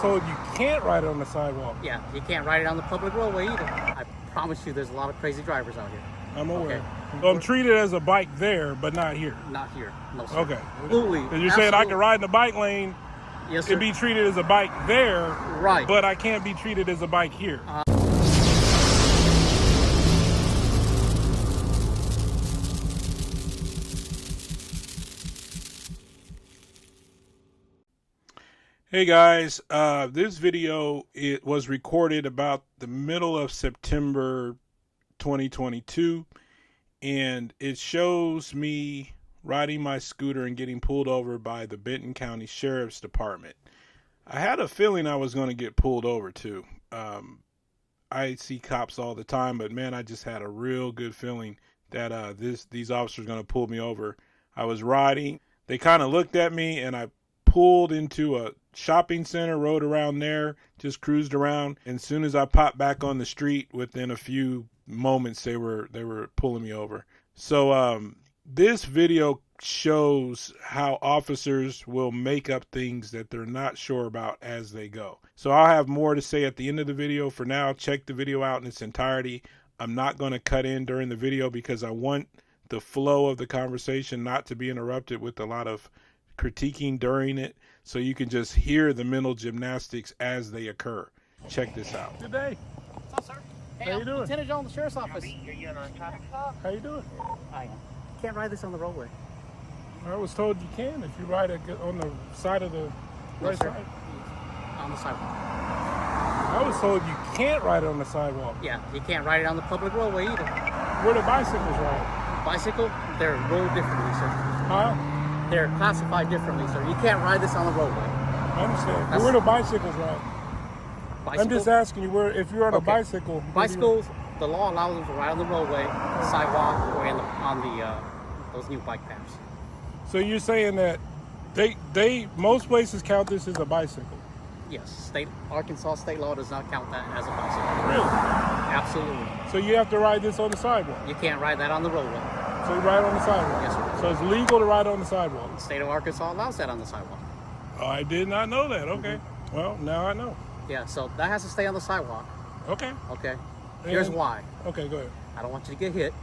told you can't ride it on the sidewalk. Yeah, you can't ride it on the public roadway either. I promise you there's a lot of crazy drivers out here. I'm aware. Okay. So I'm treated as a bike there, but not here. Not here. No, sir. Okay. Absolutely. Because you're saying I can ride in the bike lane yes, sir. and be treated as a bike there, right? But I can't be treated as a bike here. Hey guys, this video was recorded about the middle of September 2022, and it shows me riding my scooter and getting pulled over by the Benton County Sheriff's Department. I had a feeling I was going to get pulled over too. I see cops all the time, but man, I just had a real good feeling that these officers are going to pull me over. I was riding, they kind of looked at me, and I pulled into a shopping center, rode around there, just cruised around. And as soon as I popped back on the street, within a few moments, they were pulling me over. So this video shows how officers will make up things that they're not sure about as they go. So I'll have more to say at the end of the video. For now, check the video out in its entirety. I'm not going to cut in during the video because I want the flow of the conversation not to be interrupted with a lot of critiquing during it, so you can just hear the mental gymnastics as they occur. Check this out. Good day. What's up, sir? Hey, how you doing? Lieutenant John, the Sheriff's Office. How you doing? I am. Can't ride this on the roadway. I was told you can if you ride it on the side of the right side. On the sidewalk. I was told you can't ride it on the sidewalk. Yeah, you can't ride it on the public roadway either. Where do bicycles ride? Bicycle, they're rode differently, sir. Huh? They're classified differently, sir. You can't ride this on the roadway. I understand. But where do bicycles ride? Bicycle? I'm just asking you, where if you're on a bicycle. Bicycles, the law allows them to ride on the roadway, sidewalk, or on those new bike paths. So you're saying that most places count this as a bicycle? Yes, Arkansas state law does not count that as a bicycle. Really? Absolutely. So you have to ride this on the sidewalk? You can't ride that on the roadway. So you ride on the sidewalk? Yes, sir. So it's legal to ride on the sidewalk? The state of Arkansas allows that on the sidewalk. Oh, I did not know that. Okay. Well, now I know. Yeah, so that has to stay on the sidewalk. Okay. Okay. Here's why. Okay, go ahead. I don't want you to get hit.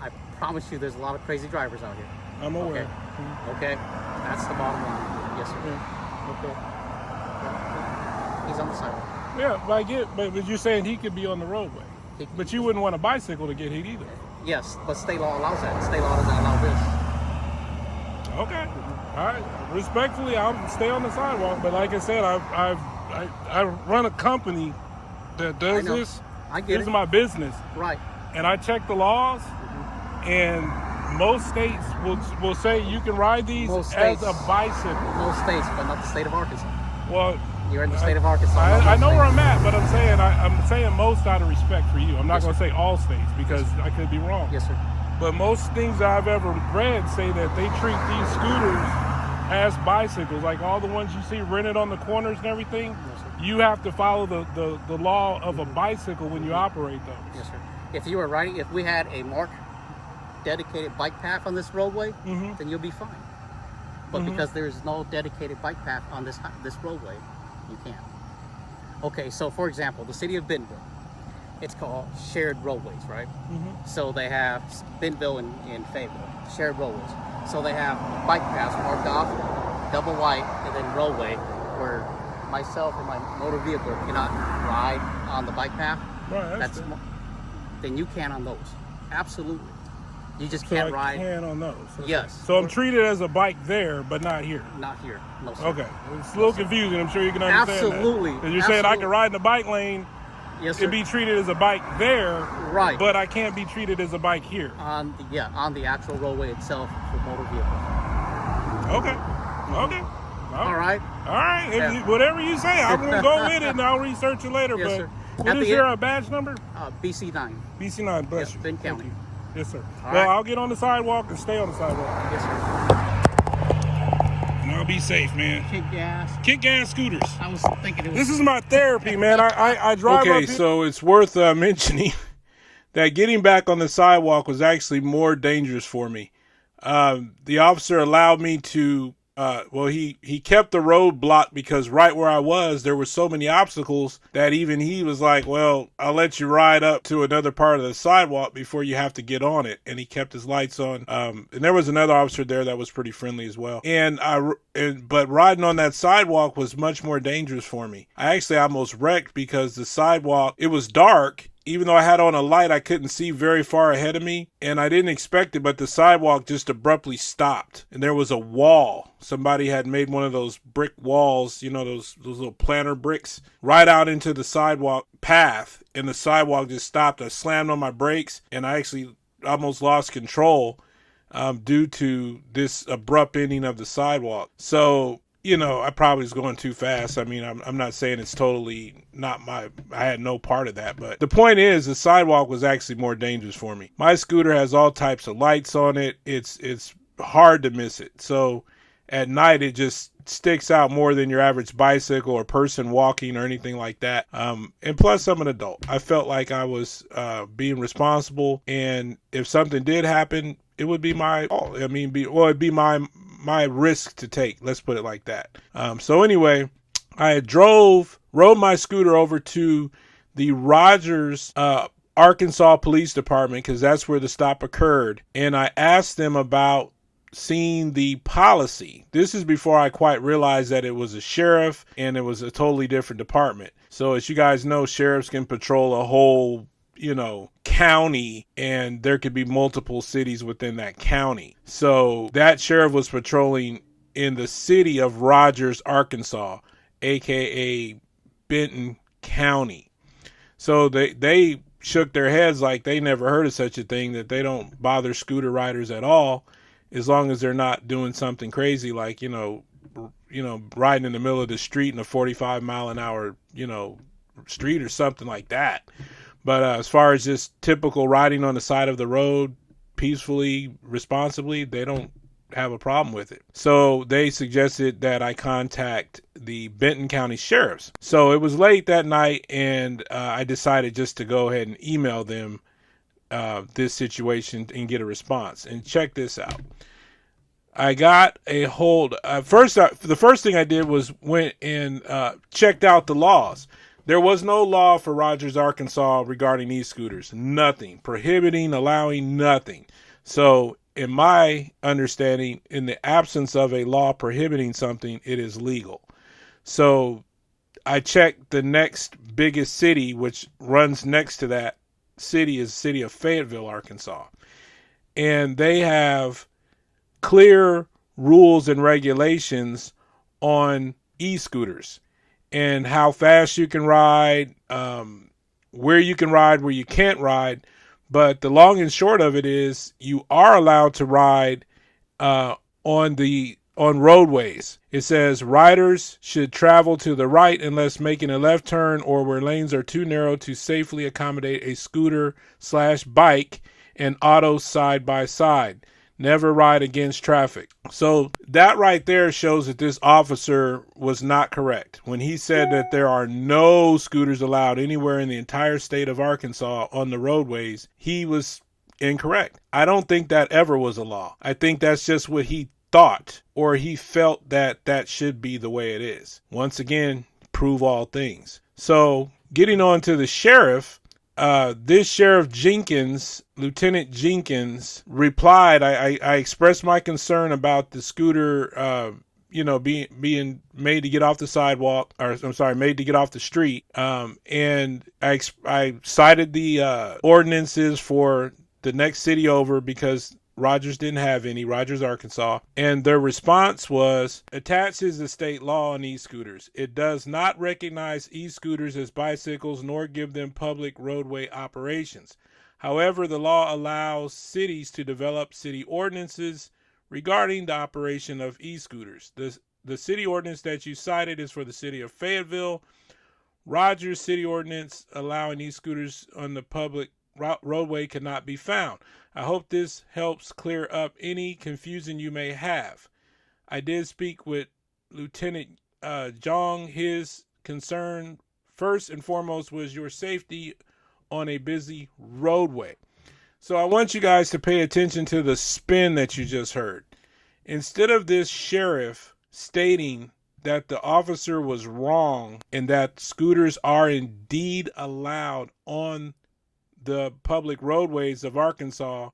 I promise you there's a lot of crazy drivers out here. I'm aware. Okay. That's the bottom line. Yes, sir. Okay. He's on the sidewalk. Yeah, but I get, but you're saying he could be on the roadway. But you wouldn't want a bicycle to get hit either. Yes, but state law allows that. State law doesn't allow this. Okay. All right. Respectfully, I'll stay on the sidewalk. But like I said, I run a company that does this. I get This it. is my business. Right. And I check the laws, and most states will say you can ride these as a bicycle. Most states, but not the state of Arkansas. Well, you're in the state of Arkansas. I know where I'm at, but I'm saying most out of respect for you. I'm not going to say all states because I could be wrong. Yes, sir. But most things I've ever read say that they treat these scooters as bicycles, like all the ones you see rented on the corners and everything. Yes, sir. You have to follow the law of a bicycle when you operate those. Yes, sir. If you were riding, if we had a marked dedicated bike path on this roadway, then you'll be fine. But because there's no dedicated bike path on this roadway, you can't. Okay, so for example, the city of Bentonville, it's called shared roadways, right? So they have Bentonville and Fayetteville, shared roadways. So they have bike paths marked off, double white, and then roadway, where myself or my motor vehicle cannot ride on the bike path. Right, then you can on those. Absolutely. You just can't ride. Can on those. Okay. Yes. So I'm treated as a bike there, but not here. Not here. No, sir. Okay. It's a little confusing. I'm sure you can understand Absolutely. that. Because you're saying I can ride in the bike lane and be treated as a bike there, right? But I can't be treated as a bike here. On the actual roadway itself for motor vehicles. Okay. Okay. All right. All right. Yeah. Whatever you say, I'm gonna go with it, and I'll research it later. Yes, but sir. What is your badge number? BC9. BC9. Bless you. Benton County. Yes, sir. All well, right. I'll get on the sidewalk and stay on the sidewalk. Yes, sir. And I'll be safe, man. Kick gas. Kick gas scooters. I was thinking it was. This is my therapy, man. I drive. Okay, so it's worth mentioning that getting back on the sidewalk was actually more dangerous for me. The officer allowed me to Well, he kept the road blocked because right where I was, there were so many obstacles that even he was like, well, I'll let you ride up to another part of the sidewalk before you have to get on it. And he kept his lights on. And there was another officer there that was pretty friendly as well. But riding on that sidewalk was much more dangerous for me. I actually almost wrecked because the sidewalk, it was dark. Even though I had on a light, I couldn't see very far ahead of me, and I didn't expect it, but the sidewalk just abruptly stopped, and there was a wall. Somebody had made one of those brick walls, you know, those little planter bricks, right out into the sidewalk path, and the sidewalk just stopped. I slammed on my brakes, and I actually almost lost control due to this abrupt ending of the sidewalk. So, you know, I probably was going too fast. I mean, I'm not saying it's totally not I had no part of that, but the point is the sidewalk was actually more dangerous for me. My scooter has all types of lights on it. It's hard to miss it. So at night, it just sticks out more than your average bicycle or person walking or anything like that. And plus, I'm an adult. I felt like I was being responsible, and if something did happen, it would be my fault. I mean, it'd be my risk to take. Let's put it like that. So anyway, I rode my scooter over to the Rogers, Arkansas Police Department, because that's where the stop occurred. And I asked them about seeing the policy. This is before I quite realized that it was a sheriff and it was a totally different department. So as you guys know, sheriffs can patrol a whole, you know, county, and there could be multiple cities within that county. So that sheriff was patrolling in the city of Rogers, Arkansas, aka Benton County. So they shook their heads like they never heard of such a thing, that they don't bother scooter riders at all, as long as they're not doing something crazy like, you know, riding in the middle of the street in a 45-mile-an-hour, you know, street or something like that. But as far as just typical riding on the side of the road peacefully, responsibly, they don't have a problem with it. So they suggested that I contact the Benton County Sheriffs. So it was late that night, and I decided just to go ahead and email them this situation and get a response. And check this out. I got a hold. The first thing I did was went and checked out the laws. There was no law for Rogers, Arkansas regarding e-scooters. Nothing. Prohibiting, allowing, nothing. So in my understanding, in the absence of a law prohibiting something, it is legal. So I checked the next biggest city, which runs next to that city, is the city of Fayetteville, Arkansas. And they have clear rules and regulations on e-scooters and how fast you can ride, where you can ride, where you can't ride. But the long and short of it is you are allowed to ride on roadways. It says riders should travel to the right unless making a left turn or where lanes are too narrow to safely accommodate a scooter/bike and auto side by side. Never ride against traffic. So that right there shows that this officer was not correct. When he said that there are no scooters allowed anywhere in the entire state of Arkansas on the roadways, he was incorrect. I don't think that ever was a law. I think that's just what he thought, or he felt that that should be the way it is. Once again, prove all things. So getting on to the sheriff, this Sheriff Jenkins, Lieutenant Jenkins, replied. I expressed my concern about the scooter, being made to get off the sidewalk, or I'm sorry, made to get off the street. And I cited the ordinances for the next city over because Rogers didn't have any, Rogers, Arkansas. And their response was, attaches the state law on e-scooters. It does not recognize e-scooters as bicycles nor give them public roadway operations. However, the law allows cities to develop city ordinances regarding the operation of e-scooters. The city ordinance that you cited is for the city of Fayetteville. Rogers city ordinance allowing e-scooters on the public roadway cannot be found. I hope this helps clear up any confusion you may have. I did speak with Lieutenant Jong. His concern first and foremost was your safety on a busy roadway. So I want you guys to pay attention to the spin that you just heard. Instead of this sheriff stating that the officer was wrong and that scooters are indeed allowed on the public roadways of Arkansas,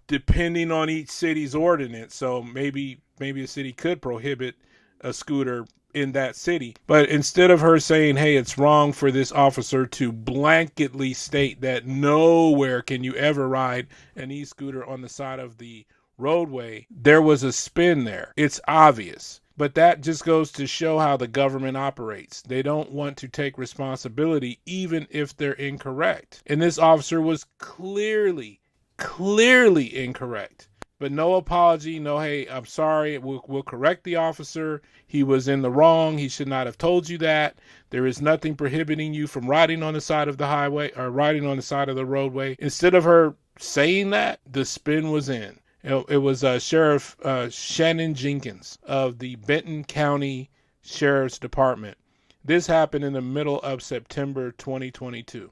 depending on each city's ordinance. So maybe a city could prohibit a scooter in that city. But instead of her saying, hey, it's wrong for this officer to blanketly state that nowhere can you ever ride an e-scooter on the side of the roadway, there was a spin there. It's obvious. But that just goes to show how the government operates. They don't want to take responsibility even if they're incorrect. And this officer was clearly incorrect. But no apology, no, hey, I'm sorry, we'll correct the officer. He was in the wrong. He should not have told you that. There is nothing prohibiting you from riding on the side of the highway or riding on the side of the roadway. Instead of her saying that, the spin was in. It was Sheriff Shannon Jenkins of the Benton County Sheriff's Department. This happened in the middle of September 2022.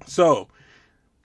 So,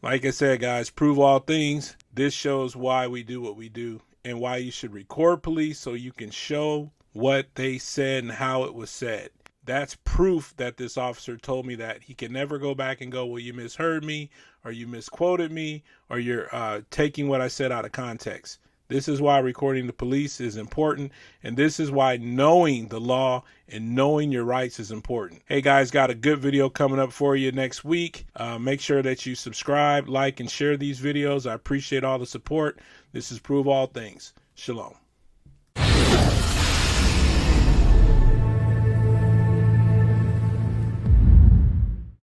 like I said, guys, prove all things. This shows why we do what we do and why you should record police so you can show what they said and how it was said. That's proof that this officer told me that. He can never go back and go, well, you misheard me, or you misquoted me, or you're taking what I said out of context. This is why recording the police is important, and this is why knowing the law and knowing your rights is important. Hey guys, got a good video coming up for you next week. Make sure that you subscribe, like, and share these videos. I appreciate all the support. This is Prove All Things. Shalom.